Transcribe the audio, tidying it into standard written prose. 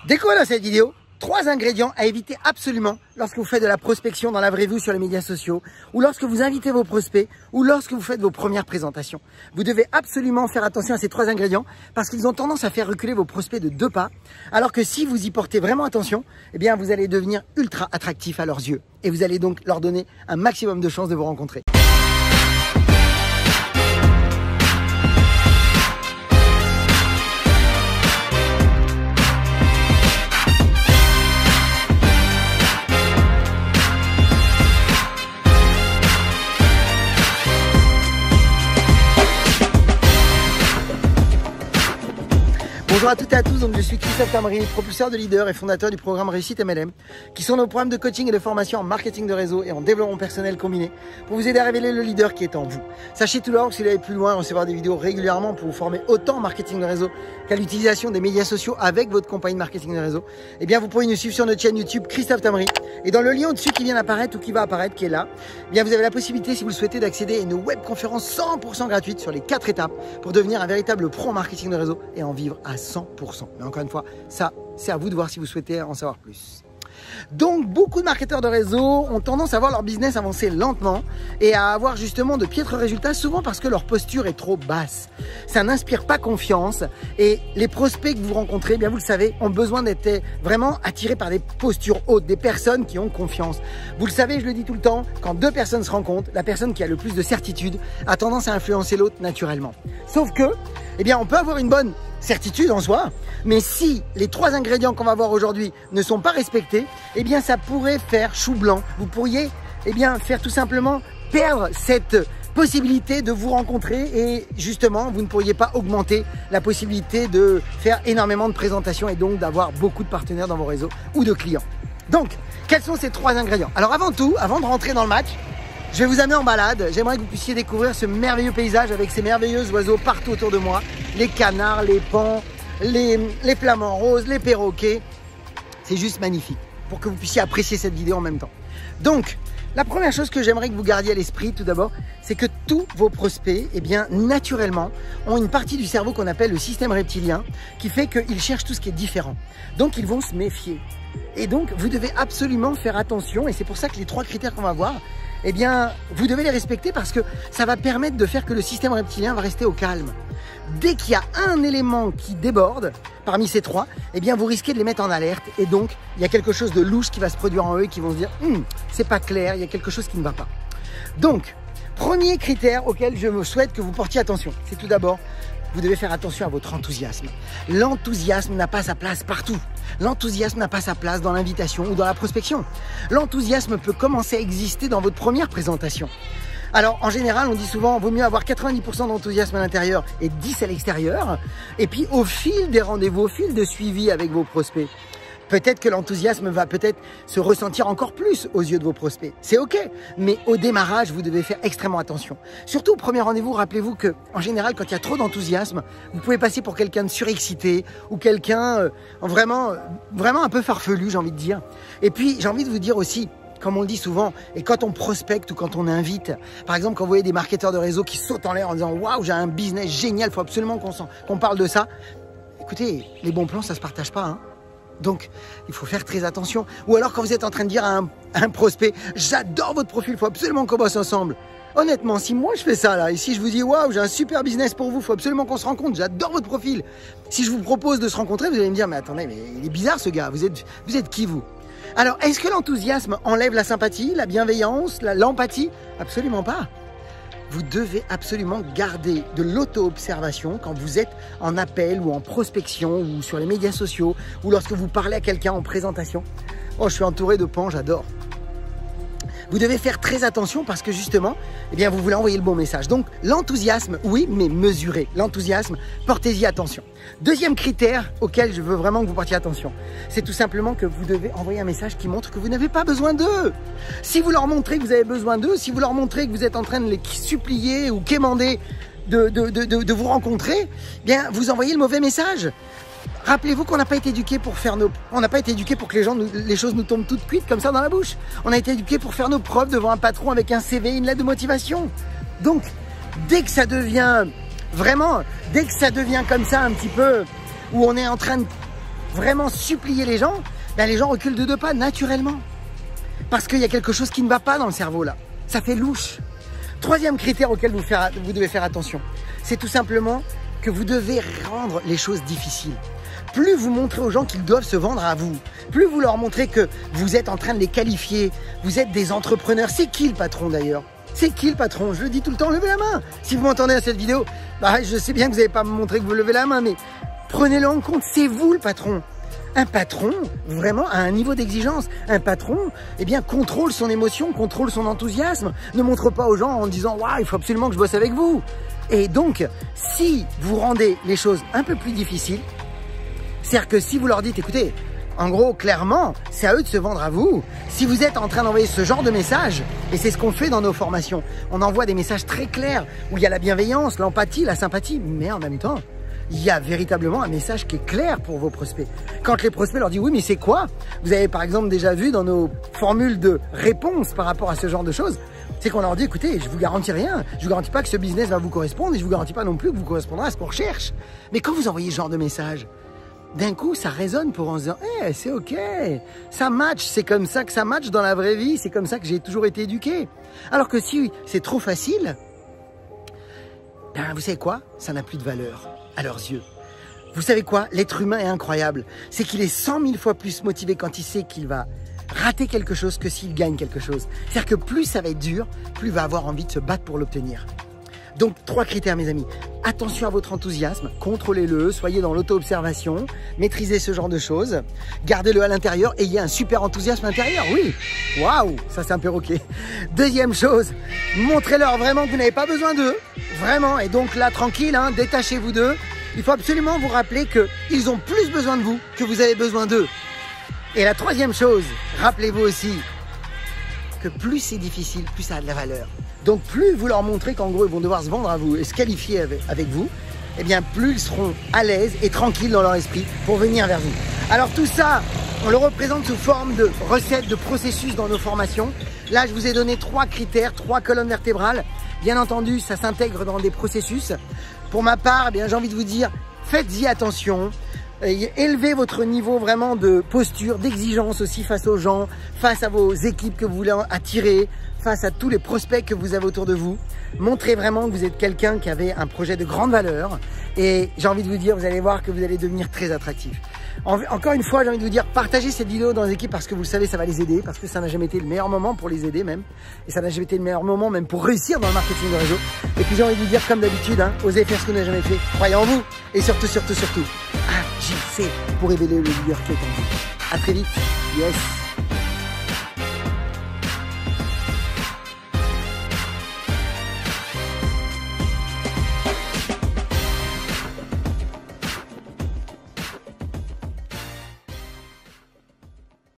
Découvre dans cette vidéo 3 ingrédients à éviter absolument lorsque vous faites de la prospection dans la vraie vie sur les médias sociaux, ou lorsque vous invitez vos prospects, ou lorsque vous faites vos premières présentations. Vous devez absolument faire attention à ces 3 ingrédients parce qu'ils ont tendance à faire reculer vos prospects de 2 pas, alors que si vous y portez vraiment attention, eh bien vous allez devenir ultra attractif à leurs yeux et vous allez donc leur donner un maximum de chances de vous rencontrer. Bonjour à toutes et à tous, donc je suis Christophe Tamri, propulseur de leader et fondateur du programme Réussite MLM, qui sont nos programmes de coaching et de formation en marketing de réseau et en développement personnel combiné pour vous aider à révéler le leader qui est en vous. Sachez tout d'abord que si vous voulez aller plus loin, recevoir des vidéos régulièrement pour vous former autant en marketing de réseau qu'à l'utilisation des médias sociaux avec votre compagnie de marketing de réseau, eh bien vous pouvez nous suivre sur notre chaîne YouTube Christophe Tamri. Et dans le lien au-dessus qui vient d'apparaître ou qui va apparaître, qui est là, eh bien vous avez la possibilité, si vous le souhaitez, d'accéder à une webconférence 100% gratuite sur les 4 étapes pour devenir un véritable pro en marketing de réseau et en vivre à 100%. Mais encore une fois, ça, c'est à vous de voir si vous souhaitez en savoir plus. Donc, beaucoup de marketeurs de réseau ont tendance à voir leur business avancer lentement et à avoir justement de piètres résultats, souvent parce que leur posture est trop basse. Ça n'inspire pas confiance et les prospects que vous rencontrez, eh bien vous le savez, ont besoin d'être vraiment attirés par des postures hautes, des personnes qui ont confiance. Vous le savez, je le dis tout le temps, quand 2 personnes se rencontrent, la personne qui a le plus de certitude a tendance à influencer l'autre naturellement. Sauf que, eh bien, on peut avoir une bonne certitude en soi, mais si les 3 ingrédients qu'on va voir aujourd'hui ne sont pas respectés, eh bien ça pourrait faire chou blanc. Vous pourriez faire tout simplement perdre cette possibilité de vous rencontrer et justement vous ne pourriez pas augmenter la possibilité de faire énormément de présentations et donc d'avoir beaucoup de partenaires dans vos réseaux ou de clients. Donc, quels sont ces 3 ingrédients? Alors avant tout, avant de rentrer dans le match, je vais vous amener en balade. J'aimerais que vous puissiez découvrir ce merveilleux paysage avec ces merveilleux oiseaux partout autour de moi. Les canards, les paons, les flamants roses, les perroquets. C'est juste magnifique pour que vous puissiez apprécier cette vidéo en même temps. Donc, la première chose que j'aimerais que vous gardiez à l'esprit tout d'abord, c'est que tous vos prospects, eh bien, naturellement, ont une partie du cerveau qu'on appelle le système reptilien qui fait qu'ils cherchent tout ce qui est différent. Donc, ils vont se méfier. Et donc, vous devez absolument faire attention et c'est pour ça que les 3 critères qu'on va voir, eh bien, vous devez les respecter parce que ça va permettre de faire que le système reptilien va rester au calme. Dès qu'il y a un élément qui déborde parmi ces 3, eh bien, vous risquez de les mettre en alerte et donc, il y a quelque chose de louche qui va se produire en eux et qui vont se dire « c'est pas clair, il y a quelque chose qui ne va pas ». Donc, premier critère auquel je souhaite que vous portiez attention, c'est tout d'abord, vous devez faire attention à votre enthousiasme. L'enthousiasme n'a pas sa place partout. L'enthousiasme n'a pas sa place dans l'invitation ou dans la prospection. L'enthousiasme peut commencer à exister dans votre première présentation. Alors, en général, on dit souvent, vaut mieux avoir 90% d'enthousiasme à l'intérieur et 10 à l'extérieur. Et puis, au fil des rendez-vous, au fil de suivi avec vos prospects, peut-être que l'enthousiasme va peut-être se ressentir encore plus aux yeux de vos prospects. C'est OK, mais au démarrage, vous devez faire extrêmement attention. Surtout au premier rendez-vous, rappelez-vous que, en général, quand il y a trop d'enthousiasme, vous pouvez passer pour quelqu'un de surexcité ou quelqu'un vraiment un peu farfelu, j'ai envie de dire. Et puis, j'ai envie de vous dire aussi, comme on le dit souvent, et quand on prospecte ou quand on invite, par exemple, quand vous voyez des marketeurs de réseau qui sautent en l'air en disant « Waouh, j'ai un business génial, il faut absolument qu'on parle de ça », écoutez, les bons plans, ça se partage pas, hein. Donc, il faut faire très attention. Ou alors, quand vous êtes en train de dire à un prospect, j'adore votre profil, il faut absolument qu'on bosse ensemble. Honnêtement, si moi je fais ça là, et si je vous dis, waouh, j'ai un super business pour vous, il faut absolument qu'on se rencontre, j'adore votre profil. Si je vous propose de se rencontrer, vous allez me dire, mais attendez, mais il est bizarre ce gars, vous êtes qui vous? Alors, est-ce que l'enthousiasme enlève la sympathie, la bienveillance, l'empathie? Absolument pas. Vous devez absolument garder de l'auto-observation quand vous êtes en appel ou en prospection ou sur les médias sociaux ou lorsque vous parlez à quelqu'un en présentation. Oh, je suis entouré de pans, j'adore. Vous devez faire très attention parce que justement, eh bien, vous voulez envoyer le bon message. Donc, l'enthousiasme, oui, mais mesuré. L'enthousiasme, portez-y attention. Deuxième critère auquel je veux vraiment que vous portiez attention, c'est tout simplement que vous devez envoyer un message qui montre que vous n'avez pas besoin d'eux. Si vous leur montrez que vous avez besoin d'eux, si vous leur montrez que vous êtes en train de les supplier ou quémander de vous rencontrer, eh bien, vous envoyez le mauvais message. Rappelez-vous qu'on n'a pas été éduqués pour faire on n'a pas été éduqués pour que les choses nous tombent toutes cuites comme ça dans la bouche. On a été éduqués pour faire nos preuves devant un patron avec un CV, une lettre de motivation. Donc, dès que ça devient comme ça un petit peu, où on est en train de vraiment supplier les gens, ben les gens reculent de 2 pas naturellement. Parce qu'il y a quelque chose qui ne va pas dans le cerveau là. Ça fait louche. Troisième critère auquel vous devez faire attention, c'est tout simplement que vous devez rendre les choses difficiles. Plus vous montrez aux gens qu'ils doivent se vendre à vous, plus vous leur montrez que vous êtes en train de les qualifier, vous êtes des entrepreneurs. C'est qui le patron d'ailleurs? C'est qui le patron? Je le dis tout le temps, levez la main. Si vous m'entendez à cette vidéo, bah, je sais bien que vous n'allez pas me montrer que vous levez la main, mais prenez-le en compte, c'est vous le patron. Un patron, vraiment, a un niveau d'exigence. Un patron, eh bien, contrôle son émotion, contrôle son enthousiasme, ne montre pas aux gens en disant « Waouh, il faut absolument que je bosse avec vous ». Et donc, si vous rendez les choses un peu plus difficiles, c'est-à-dire que si vous leur dites « Écoutez, en gros, clairement, c'est à eux de se vendre à vous ». Si vous êtes en train d'envoyer ce genre de message, et c'est ce qu'on fait dans nos formations, on envoie des messages très clairs où il y a la bienveillance, l'empathie, la sympathie, mais en même temps, il y a véritablement un message qui est clair pour vos prospects. Quand les prospects leur disent oui, mais c'est quoi? Vous avez par exemple déjà vu dans nos formules de réponse par rapport à ce genre de choses, c'est qu'on leur dit écoutez, je vous garantis rien, je vous garantis pas que ce business va vous correspondre et je vous garantis pas non plus que vous correspondrez à ce qu'on recherche. Mais quand vous envoyez ce genre de message, d'un coup, ça résonne pour en se disant hey, c'est ok, ça match, c'est comme ça que ça match dans la vraie vie, c'est comme ça que j'ai toujours été éduqué. Alors que si c'est trop facile, ben, vous savez quoi? Ça n'a plus de valeur à leurs yeux. Vous savez quoi? L'être humain est incroyable. C'est qu'il est 100 000 fois plus motivé quand il sait qu'il va rater quelque chose que s'il gagne quelque chose. C'est-à-dire que plus ça va être dur, plus il va avoir envie de se battre pour l'obtenir. Donc 3 critères mes amis. Attention à votre enthousiasme, contrôlez-le, soyez dans l'auto-observation, maîtrisez ce genre de choses, gardez-le à l'intérieur, ayez un super enthousiasme intérieur, oui. Waouh, ça c'est un perroquet. Deuxième chose, montrez-leur vraiment que vous n'avez pas besoin d'eux, vraiment, et donc là tranquille, hein, détachez-vous d'eux. Il faut absolument vous rappeler qu'ils ont plus besoin de vous que vous avez besoin d'eux. Et la troisième chose, rappelez-vous aussi que plus c'est difficile, plus ça a de la valeur. Donc plus vous leur montrez qu'en gros ils vont devoir se vendre à vous et se qualifier avec vous, eh bien plus ils seront à l'aise et tranquilles dans leur esprit pour venir vers vous. Alors tout ça, on le représente sous forme de recettes, de processus dans nos formations. Là je vous ai donné 3 critères, 3 colonnes vertébrales. Bien entendu, ça s'intègre dans des processus. Pour ma part, eh bien j'ai envie de vous dire, faites-y attention. Élevez votre niveau vraiment de posture, d'exigence aussi face aux gens, face à vos équipes que vous voulez attirer, face à tous les prospects que vous avez autour de vous. Montrez vraiment que vous êtes quelqu'un qui avait un projet de grande valeur et j'ai envie de vous dire, vous allez voir que vous allez devenir très attractif. Encore une fois, j'ai envie de vous dire, partagez cette vidéo dans les équipes parce que vous le savez, ça va les aider, parce que ça n'a jamais été le meilleur moment pour les aider même. Et ça n'a jamais été le meilleur moment même pour réussir dans le marketing de réseau. Et puis j'ai envie de vous dire, comme d'habitude, hein, osez faire ce que vous n'avez jamais fait, croyez en vous et surtout, agissez pour révéler le leader qui est en vous. À très vite, yes.